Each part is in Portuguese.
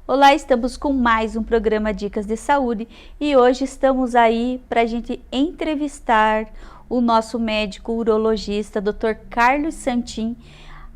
Olá, estamos com mais um programa Dicas de Saúde e hoje estamos aí para a gente entrevistar o nosso médico urologista, Dr. Carlos Santin.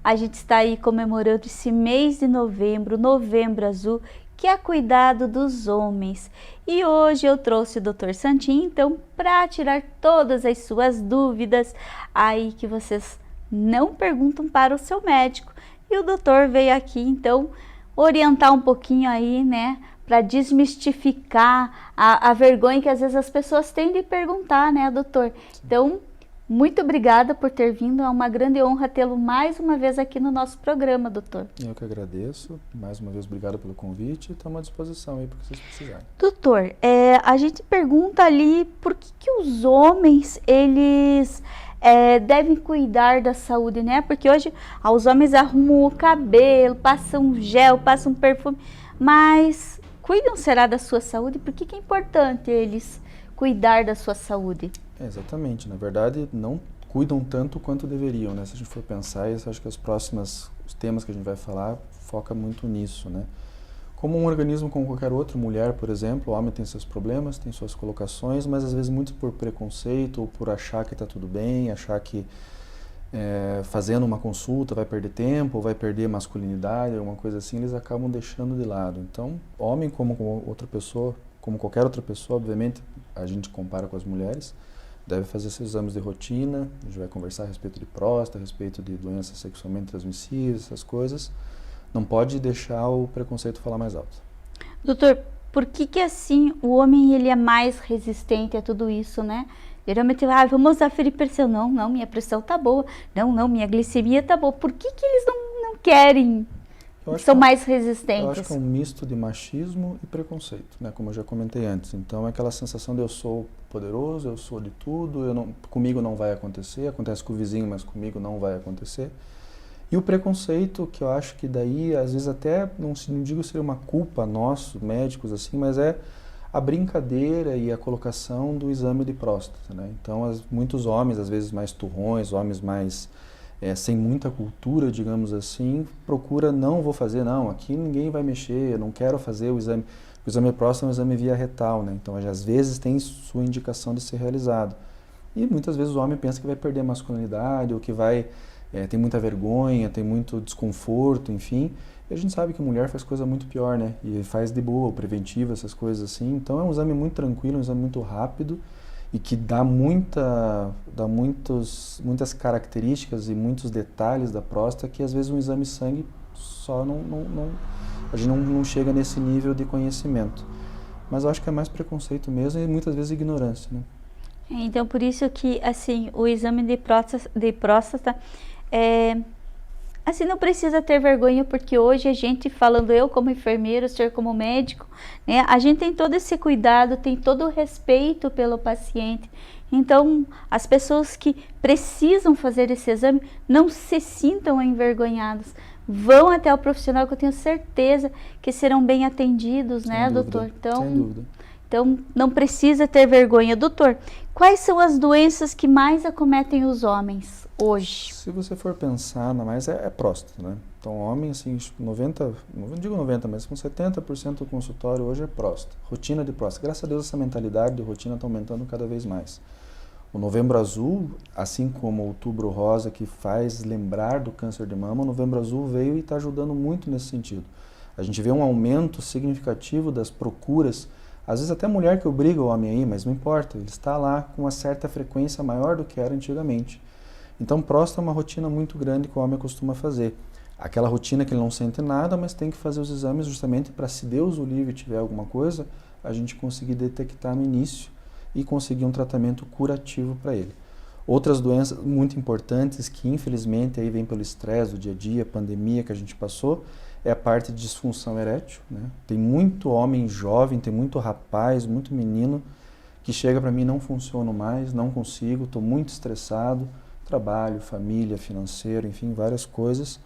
A gente está aí comemorando esse mês de novembro, Novembro Azul, que é cuidado dos homens. E hoje eu trouxe o Dr. Santin, então, para tirar todas as suas dúvidas aí que vocês não perguntam para o seu médico. E o doutor veio aqui, então, orientar um pouquinho aí, né, para desmistificar a vergonha que às vezes as pessoas têm de perguntar, né, doutor? Então, muito obrigada por ter vindo, é uma grande honra tê-lo mais uma vez aqui no nosso programa, doutor. Eu que agradeço, mais uma vez obrigado pelo convite e estamos à disposição aí para que vocês precisarem. Doutor, a gente pergunta ali por que os homens, eles devem cuidar da saúde, né? Porque hoje os homens arrumam o cabelo, passam gel, passam perfume, mas cuidam, será, da sua saúde? Por que é importante eles cuidar da sua saúde? Exatamente, na verdade não cuidam tanto quanto deveriam, né? Se a gente for pensar, eu acho que os temas que a gente vai falar foca muito nisso, né? Como um organismo como qualquer outro, mulher, por exemplo, o homem tem seus problemas, tem suas colocações, mas às vezes muito por preconceito ou por achar que está tudo bem, achar que fazendo uma consulta vai perder tempo, ou vai perder masculinidade, alguma coisa assim, eles acabam deixando de lado. Então, homem como outra pessoa, como qualquer outra pessoa, obviamente a gente compara com as mulheres, deve fazer esses exames de rotina, a gente vai conversar a respeito de próstata, a respeito de doenças sexualmente transmissíveis, essas coisas. Não pode deixar o preconceito falar mais alto. Doutor, por que assim o homem ele é mais resistente a tudo isso, né? Geralmente, vamos aferir pressão. Não, minha pressão tá boa. Não, minha glicemia tá boa. Por que eles não querem? São mais resistentes? Eu acho que é um misto de machismo e preconceito, né? Como eu já comentei antes. Então, é aquela sensação de eu sou poderoso, eu sou de tudo, comigo não vai acontecer, acontece com o vizinho, mas comigo não vai acontecer. E o preconceito, que eu acho que daí, às vezes até, não digo ser uma culpa nossa, médicos, assim, mas é a brincadeira e a colocação do exame de próstata, né? Então, muitos homens, às vezes mais turrões, homens mais sem muita cultura, digamos assim, procura, não vou fazer, não, aqui ninguém vai mexer, eu não quero fazer o exame. O exame de próstata é um exame via retal, né? Então, às vezes tem sua indicação de ser realizado. E muitas vezes o homem pensa que vai perder a masculinidade, ou que vai... tem muita vergonha, tem muito desconforto, enfim. E a gente sabe que a mulher faz coisa muito pior, né? E faz de boa, preventiva, essas coisas assim. Então é um exame muito tranquilo, um exame muito rápido e que dá muitas características e muitos detalhes da próstata que às vezes um exame de sangue só a gente não chega nesse nível de conhecimento. Mas eu acho que é mais preconceito mesmo e muitas vezes ignorância, né? Então, por isso que, assim, o exame de próstata assim, não precisa ter vergonha, porque hoje a gente, falando eu como enfermeiro, o senhor como médico, né, a gente tem todo esse cuidado, tem todo o respeito pelo paciente. Então, as pessoas que precisam fazer esse exame não se sintam envergonhadas. Vão até o profissional, que eu tenho certeza que serão bem atendidos, né, doutor? Sem dúvida. Então, não precisa ter vergonha. Doutor, quais são as doenças que mais acometem os homens hoje? Se você for pensar, mais é próstata, né? Então, homem, assim, 90, não digo 90, mas com 70% do consultório hoje é próstata. Rotina de próstata. Graças a Deus, essa mentalidade de rotina está aumentando cada vez mais. O Novembro Azul, assim como o Outubro Rosa, que faz lembrar do câncer de mama, o Novembro Azul veio e está ajudando muito nesse sentido. A gente vê um aumento significativo das procuras. Às vezes até mulher que obriga o homem aí, mas não importa, ele está lá com uma certa frequência maior do que era antigamente. Então, próstata é uma rotina muito grande que o homem costuma fazer. Aquela rotina que ele não sente nada, mas tem que fazer os exames justamente para, se Deus o livre tiver alguma coisa, a gente conseguir detectar no início e conseguir um tratamento curativo para ele. Outras doenças muito importantes que infelizmente aí vem pelo estresse do dia a dia, pandemia que a gente passou, é a parte de disfunção erétil, né? Tem muito homem jovem, tem muito rapaz, muito menino que chega para mim, não funciono mais, não consigo, estou muito estressado, trabalho, família, financeiro, enfim, várias coisas.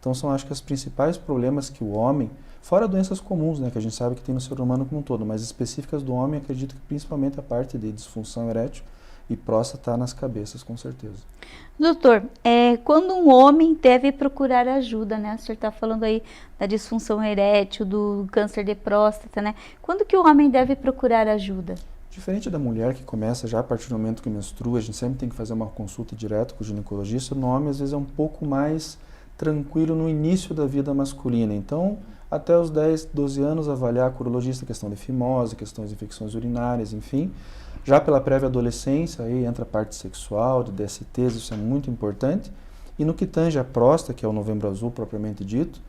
Então são, acho que, os principais problemas que o homem, fora doenças comuns, né, que a gente sabe que tem no ser humano como um todo, mas específicas do homem, acredito que principalmente a parte de disfunção erétil e próstata está nas cabeças, com certeza. Doutor, quando um homem deve procurar ajuda, né? O senhor está falando aí da disfunção erétil, do câncer de próstata, né? Quando que o homem deve procurar ajuda? Diferente da mulher que começa já a partir do momento que menstrua, a gente sempre tem que fazer uma consulta direto com o ginecologista. No homem, às vezes, é um pouco mais tranquilo no início da vida masculina. Então, até os 10, 12 anos, avaliar com o urologista a questão de fimose, questões de infecções urinárias, enfim. Já pela prévia adolescência, aí entra a parte sexual, de DSTs, isso é muito importante. E no que tange a próstata, que é o Novembro Azul propriamente dito,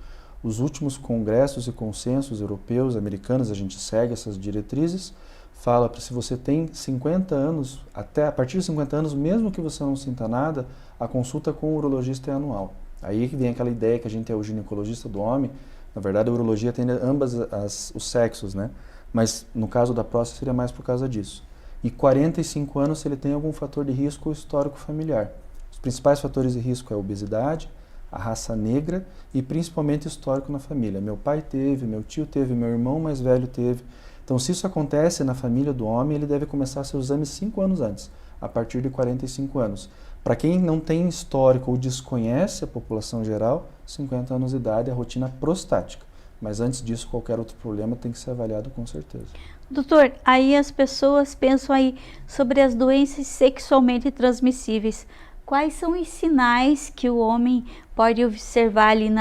os últimos congressos e consensos europeus, americanos, a gente segue essas diretrizes, fala para se você tem 50 anos, até a partir de 50 anos, mesmo que você não sinta nada, a consulta com o urologista é anual. Aí que vem aquela ideia que a gente é o ginecologista do homem, na verdade a urologia atende ambas os sexos, né? Mas no caso da próstata seria mais por causa disso. E 45 anos se ele tem algum fator de risco ou histórico familiar. Os principais fatores de risco é a obesidade, a raça negra e principalmente histórico na família. Meu pai teve, meu tio teve, meu irmão mais velho teve. Então, se isso acontece na família do homem, ele deve começar seus exames 5 anos antes, a partir de 45 anos. Para quem não tem histórico ou desconhece a população geral, 50 anos de idade é a rotina prostática. Mas antes disso, qualquer outro problema tem que ser avaliado com certeza. Doutor, aí as pessoas pensam aí sobre as doenças sexualmente transmissíveis. Quais são os sinais que o homem pode observar ali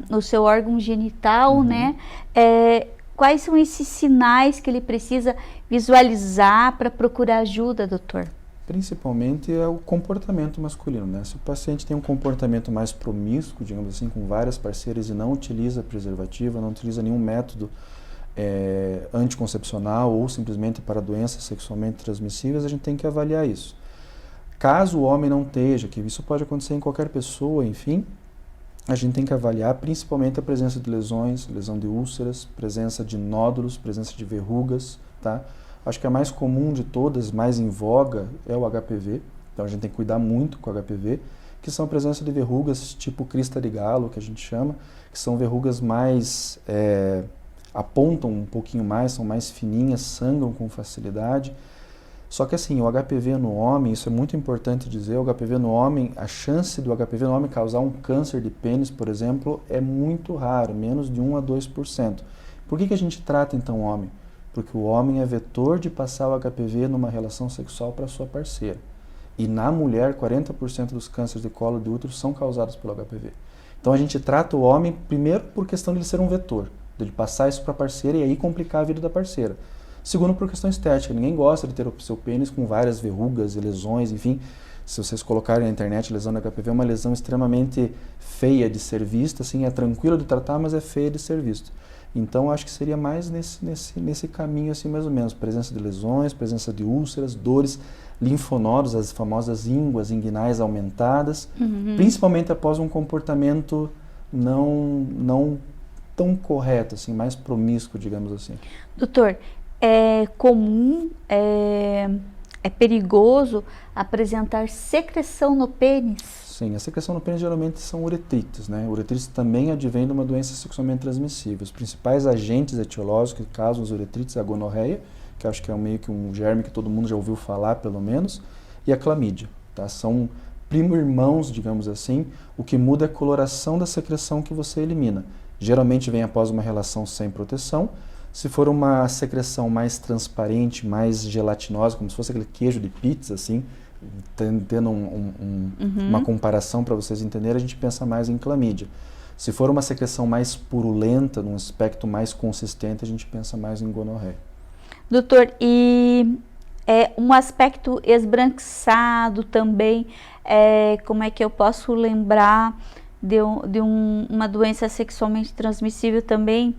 no seu órgão genital, né? Quais são esses sinais que ele precisa visualizar para procurar ajuda, doutor? Principalmente é o comportamento masculino, né? Se o paciente tem um comportamento mais promíscuo, digamos assim, com várias parceiras e não utiliza preservativo, não utiliza nenhum método anticoncepcional ou simplesmente para doenças sexualmente transmissíveis, a gente tem que avaliar isso. Caso o homem não esteja, que isso pode acontecer em qualquer pessoa, enfim, a gente tem que avaliar principalmente a presença de lesões, lesão de úlceras, presença de nódulos, presença de verrugas, tá? Acho que a mais comum de todas, mais em voga, é o HPV. Então a gente tem que cuidar muito com o HPV, que são a presença de verrugas tipo crista de galo, que a gente chama, que são verrugas mais, apontam um pouquinho mais, são mais fininhas, sangram com facilidade. Só que assim, o HPV no homem, isso é muito importante dizer, o HPV no homem, a chance do HPV no homem causar um câncer de pênis, por exemplo, é muito raro, menos de 1 a 2%. Por que a gente trata então o homem? Porque o homem é vetor de passar o HPV numa relação sexual para sua parceira. E na mulher, 40% dos cânceres de colo de útero são causados pelo HPV. Então a gente trata o homem primeiro por questão de ele ser um vetor, de ele passar isso para a parceira e aí complicar a vida da parceira. Segundo, por questão estética. Ninguém gosta de ter o seu pênis com várias verrugas e lesões, enfim. Se vocês colocarem na internet, lesão do HPV é uma lesão extremamente feia de ser vista, assim, é tranquilo de tratar, mas é feia de ser vista. Então, acho que seria mais nesse caminho, assim, mais ou menos. Presença de lesões, presença de úlceras, dores, linfonodos, as famosas ínguas inguinais aumentadas, principalmente após um comportamento não tão correto, assim, mais promíscuo, digamos assim. Doutor, é comum, é perigoso apresentar secreção no pênis? Sim, a secreção no pênis geralmente são uretrites, né? Uretrites também advém de uma doença sexualmente transmissível. Os principais agentes etiológicos que causam as uretrites é a gonorreia, que acho que é meio que um germe que todo mundo já ouviu falar, pelo menos, e a clamídia, tá? São primo-irmãos, digamos assim. O que muda é a coloração da secreção que você elimina. Geralmente vem após uma relação sem proteção. Se for uma secreção mais transparente, mais gelatinosa, como se fosse aquele queijo de pizza, assim, tendo uma comparação para vocês entenderem, a gente pensa mais em clamídia. Se for uma secreção mais purulenta, num aspecto mais consistente, a gente pensa mais em gonorreia. Doutor, e um aspecto esbranquiçado também, como é que eu posso lembrar de uma doença sexualmente transmissível também,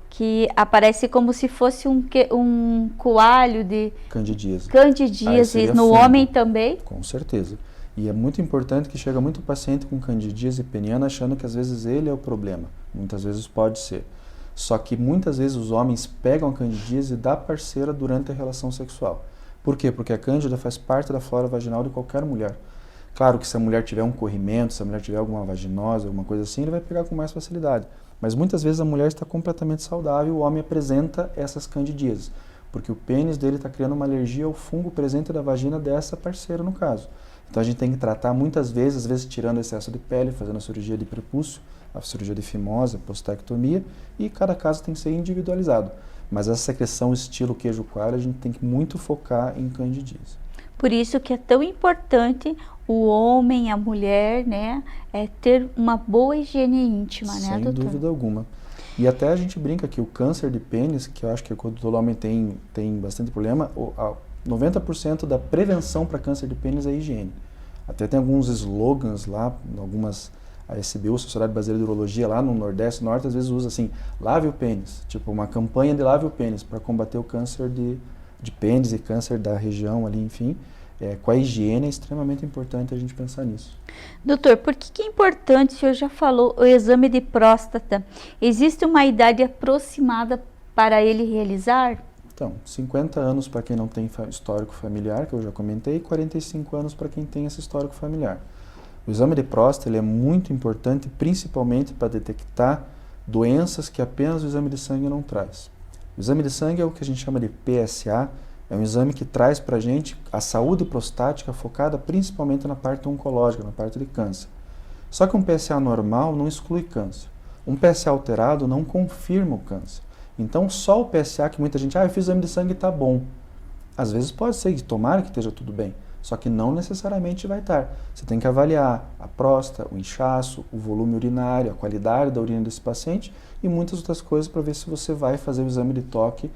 que aparece como se fosse um coalho de candidíase no homem também? Com certeza. E é muito importante que chega muito paciente com candidíase peniana achando que às vezes ele é o problema. Muitas vezes pode ser. Só que muitas vezes os homens pegam a candidíase da parceira durante a relação sexual. Por quê? Porque a cândida faz parte da flora vaginal de qualquer mulher. Claro que se a mulher tiver um corrimento, se a mulher tiver alguma vaginose, alguma coisa assim, ele vai pegar com mais facilidade. Mas muitas vezes a mulher está completamente saudável e o homem apresenta essas candidíases. porque o pênis dele está criando uma alergia ao fungo presente da vagina dessa parceira, no caso. Então a gente tem que tratar muitas vezes, às vezes tirando excesso de pele, fazendo a cirurgia de prepúcio, a cirurgia de fimose, a prostatectomia, e cada caso tem que ser individualizado. Mas essa secreção estilo queijo coalho, a gente tem que muito focar em candidíase. Por isso que é tão importante o homem, a mulher, né, ter uma boa higiene íntima, né, doutor? Sem dúvida alguma. E até a gente brinca que o câncer de pênis, que eu acho que quando todo homem tem bastante problema, 90% da prevenção para câncer de pênis é higiene. Até tem alguns slogans lá, algumas, a SBU, Sociedade Brasileira de Urologia, lá no Nordeste, Norte, às vezes usa assim, lave o pênis, tipo uma campanha de lave o pênis, para combater o câncer de pênis e câncer da região ali, enfim. Com a higiene é extremamente importante a gente pensar nisso. Doutor, por que é importante, o senhor já falou, o exame de próstata? Existe uma idade aproximada para ele realizar? Então, 50 anos para quem não tem histórico familiar, que eu já comentei, e 45 anos para quem tem esse histórico familiar. O exame de próstata ele é muito importante, principalmente para detectar doenças que apenas o exame de sangue não traz. O exame de sangue é o que a gente chama de PSA, é um exame que traz para a gente a saúde prostática focada principalmente na parte oncológica, na parte de câncer. Só que um PSA normal não exclui câncer. Um PSA alterado não confirma o câncer. Então, só o PSA que muita gente, eu fiz o exame de sangue e está bom. Às vezes pode ser, tomara que esteja tudo bem, só que não necessariamente vai estar. Você tem que avaliar a próstata, o inchaço, o volume urinário, a qualidade da urina desse paciente e muitas outras coisas para ver se você vai fazer o exame de toque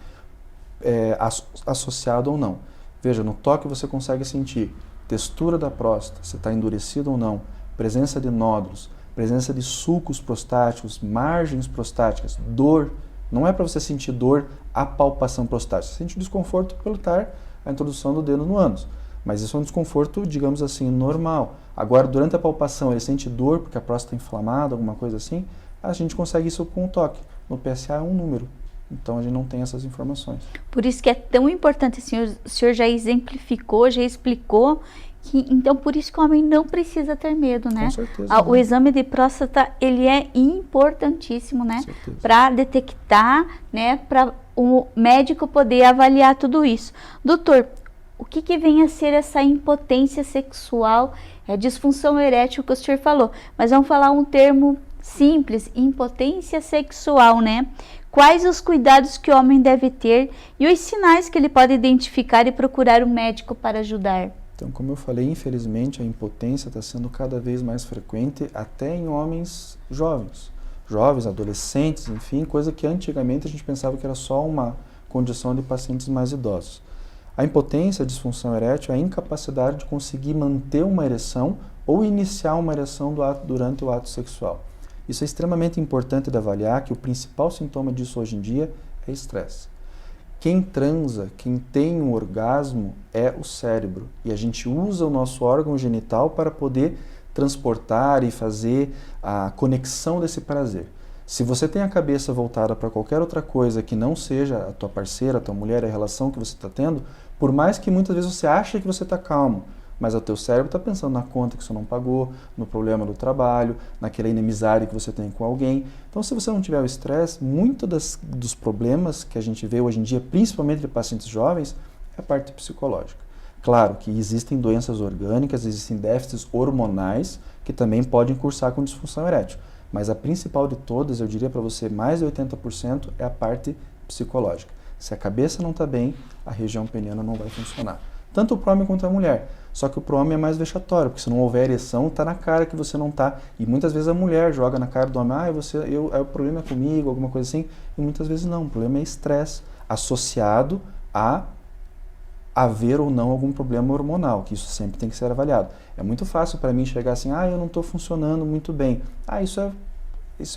associado ou não. Veja, no toque você consegue sentir textura da próstata, se está endurecido ou não, presença de nódulos, presença de sulcos prostáticos, margens prostáticas, dor. Não é para você sentir dor a palpação prostática, você sente desconforto pelo estar a introdução do dedo no ânus. Mas isso é um desconforto, digamos assim, normal. Agora, durante a palpação, ele sente dor porque a próstata está inflamada, alguma coisa assim, a gente consegue isso com o toque. No PSA é um número. Então, a gente não tem essas informações. Por isso que é tão importante, o senhor já exemplificou, já explicou, que então por isso que o homem não precisa ter medo, né? Com certeza. O exame de próstata, ele é importantíssimo, né? Para detectar, né? Para o médico poder avaliar tudo isso. Doutor, o que vem a ser essa impotência sexual, disfunção erétil que o senhor falou? Mas vamos falar um termo simples, impotência sexual, né? Quais os cuidados que o homem deve ter e os sinais que ele pode identificar e procurar um médico para ajudar? Então, como eu falei, infelizmente a impotência está sendo cada vez mais frequente até em homens jovens, adolescentes, enfim, coisa que antigamente a gente pensava que era só uma condição de pacientes mais idosos. A impotência, a disfunção erétil, é a incapacidade de conseguir manter uma ereção ou iniciar uma ereção durante o ato sexual. Isso é extremamente importante de avaliar, que o principal sintoma disso hoje em dia é estresse. Quem transa, quem tem um orgasmo é o cérebro. E a gente usa o nosso órgão genital para poder transportar e fazer a conexão desse prazer. Se você tem a cabeça voltada para qualquer outra coisa que não seja a tua parceira, a tua mulher, a relação que você está tendo, por mais que muitas vezes você ache que você está calmo, mas o teu cérebro está pensando na conta que você não pagou, no problema do trabalho, naquela inimizade que você tem com alguém. Então, se você não tiver o estresse, muitos dos problemas que a gente vê hoje em dia, principalmente de pacientes jovens, é a parte psicológica. Claro que existem doenças orgânicas, existem déficits hormonais que também podem cursar com disfunção erétil. Mas a principal de todas, eu diria para você, mais de 80% é a parte psicológica. Se a cabeça não está bem, a região peniana não vai funcionar. Tanto para o homem quanto a mulher. Só que para o homem é mais vexatório, porque se não houver ereção, está na cara que você não está. E muitas vezes a mulher joga na cara do homem, o problema é comigo, alguma coisa assim. E muitas vezes não, o problema é estresse associado a haver ou não algum problema hormonal, que isso sempre tem que ser avaliado. É muito fácil para mim chegar assim, eu não estou funcionando muito bem. Isso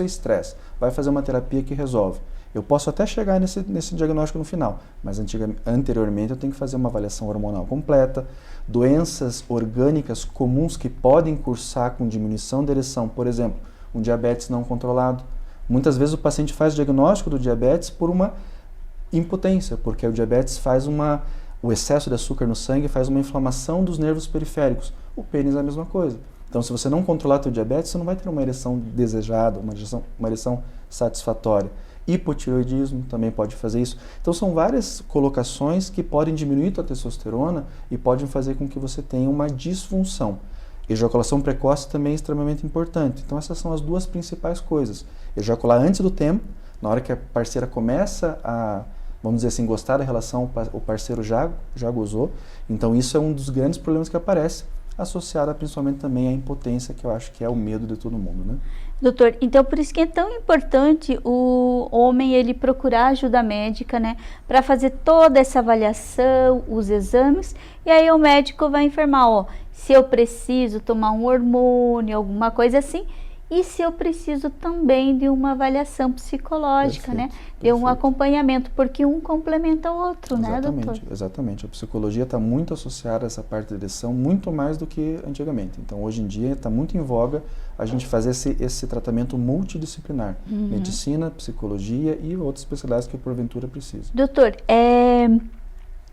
é estresse. Vai fazer uma terapia que resolve. Eu posso até chegar nesse diagnóstico no final, mas anteriormente eu tenho que fazer uma avaliação hormonal completa, doenças orgânicas comuns que podem cursar com diminuição da ereção, por exemplo, um diabetes não controlado. Muitas vezes o paciente faz o diagnóstico do diabetes por uma impotência, porque o diabetes o excesso de açúcar no sangue faz uma inflamação dos nervos periféricos. O pênis é a mesma coisa. Então, se você não controlar teu diabetes, você não vai ter uma ereção desejada, uma ereção satisfatória. Hipotireoidismo também pode fazer isso. Então são várias colocações que podem diminuir a testosterona e podem fazer com que você tenha uma disfunção. Ejaculação precoce também é extremamente importante. Então essas são as duas principais coisas. Ejacular antes do tempo, na hora que a parceira começa a, vamos dizer assim, gostar da relação, o parceiro já gozou. Então isso é um dos grandes problemas que aparece, associado principalmente também à impotência, que eu acho que é o medo de todo mundo, né? Doutor, então por isso que é tão importante o homem ele procurar ajuda médica, né, para fazer toda essa avaliação, os exames, e aí o médico vai informar, ó, se eu preciso tomar um hormônio, alguma coisa assim, e se eu preciso também de uma avaliação psicológica, Perfeito, né, de um acompanhamento, porque um complementa o outro, né, doutor? Exatamente, a psicologia está muito associada a essa parte de direção, muito mais do que antigamente. Então hoje em dia está muito em voga a gente fazer esse tratamento multidisciplinar, medicina, psicologia e outras especialidades que porventura precisa. Doutor,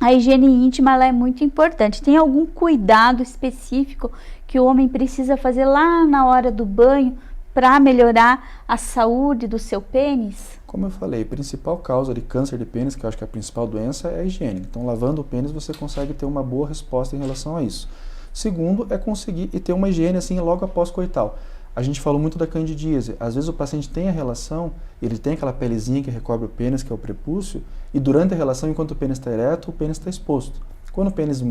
a higiene íntima ela é muito importante. Tem algum cuidado específico que o homem precisa fazer lá na hora do banho para melhorar a saúde do seu pênis? Como eu falei, a principal causa de câncer de pênis, que eu acho que é a principal doença, é a higiene. Então, lavando o pênis, você consegue ter uma boa resposta em relação a isso. Segundo, é conseguir e ter uma higiene assim logo após coital. A gente falou muito da candidíase. Às vezes o paciente tem a relação, ele tem aquela pelezinha que recobre o pênis, que é o prepúcio, e durante a relação, enquanto o pênis está ereto, o pênis está exposto. Quando o pênis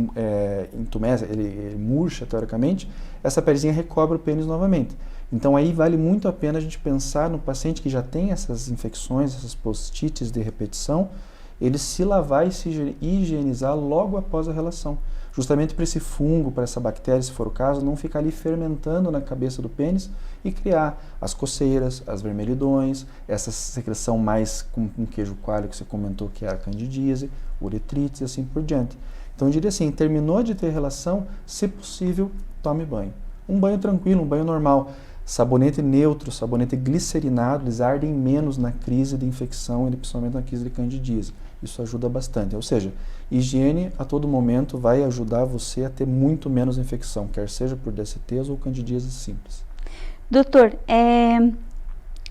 entumece, ele murcha, teoricamente, essa pelezinha recobre o pênis novamente. Então aí vale muito a pena a gente pensar no paciente que já tem essas infecções, essas postites de repetição, ele se lavar e se higienizar logo após a relação. Justamente para esse fungo, para essa bactéria, se for o caso, não ficar ali fermentando na cabeça do pênis e criar as coceiras, as vermelhidões, essa secreção mais com queijo coalho que você comentou que é a candidíase, uretrites e assim por diante. Então eu diria assim, terminou de ter relação, se possível, tome banho. Um banho tranquilo, um banho normal. Sabonete neutro, sabonete glicerinado, eles ardem menos na crise de infecção e principalmente na crise de candidíase. Isso ajuda bastante. Ou seja, higiene a todo momento vai ajudar você a ter muito menos infecção, quer seja por DSTs ou candidíase simples. Doutor,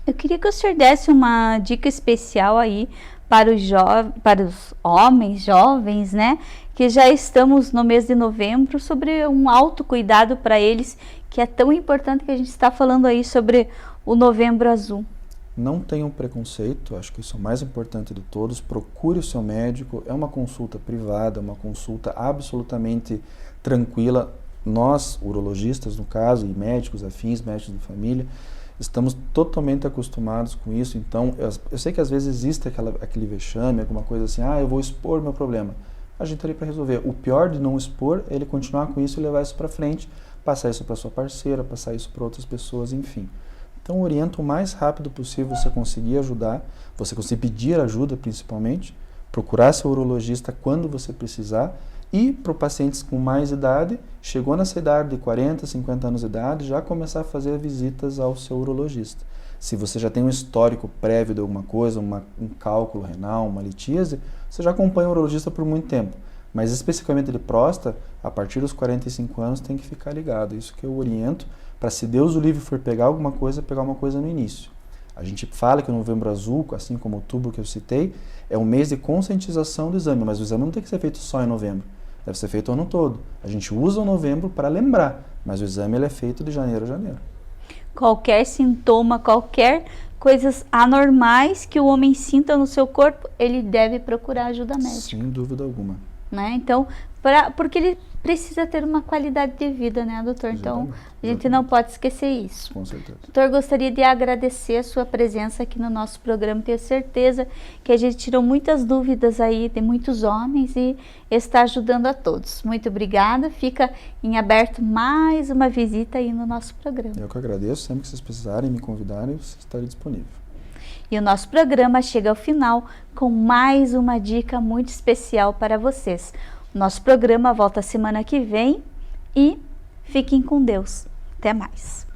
eu queria que o senhor desse uma dica especial aí para os homens jovens, né, que já estamos no mês de novembro, sobre um autocuidado para eles, que é tão importante, que a gente está falando aí sobre o Novembro Azul. Não tenham preconceito, acho que isso é o mais importante de todos. Procure o seu médico, é uma consulta privada, uma consulta absolutamente tranquila. Nós, urologistas no caso, e médicos afins, médicos de família, estamos totalmente acostumados com isso. Então, eu sei que às vezes existe aquele vexame, alguma coisa assim, eu vou expor meu problema. A gente está ali para resolver. O pior de não expor é ele continuar com isso e levar isso para frente, passar isso para sua parceira, passar isso para outras pessoas, enfim. Então, orienta o mais rápido possível você conseguir ajudar, você conseguir pedir ajuda principalmente, procurar seu urologista quando você precisar, e para pacientes com mais idade, chegou nessa idade de 40, 50 anos de idade, já começar a fazer visitas ao seu urologista. Se você já tem um histórico prévio de alguma coisa, um cálculo renal, uma litíase, você já acompanha o urologista por muito tempo. Mas especificamente de próstata, a partir dos 45 anos tem que ficar ligado. Isso que eu oriento, para se Deus o livre for pegar alguma coisa, pegar uma coisa no início. A gente fala que o Novembro Azul, assim como o outubro que eu citei, é um mês de conscientização do exame, mas o exame não tem que ser feito só em novembro, deve ser feito o ano todo. A gente usa o novembro para lembrar, mas o exame ele é feito de janeiro a janeiro. Qualquer sintoma, qualquer coisas anormais que o homem sinta no seu corpo, ele deve procurar ajuda médica. Sem dúvida alguma. Né? Então, porque ele precisa ter uma qualidade de vida, né, doutor? Então, a gente não pode esquecer isso. Com certeza. Doutor, gostaria de agradecer a sua presença aqui no nosso programa. Tenho certeza que a gente tirou muitas dúvidas aí de muitos homens e está ajudando a todos. Muito obrigada. Fica em aberto mais uma visita aí no nosso programa. Eu que agradeço. Sempre que vocês precisarem, me convidarem, eu estarei disponível. E o nosso programa chega ao final com mais uma dica muito especial para vocês. O nosso programa volta semana que vem e fiquem com Deus. Até mais.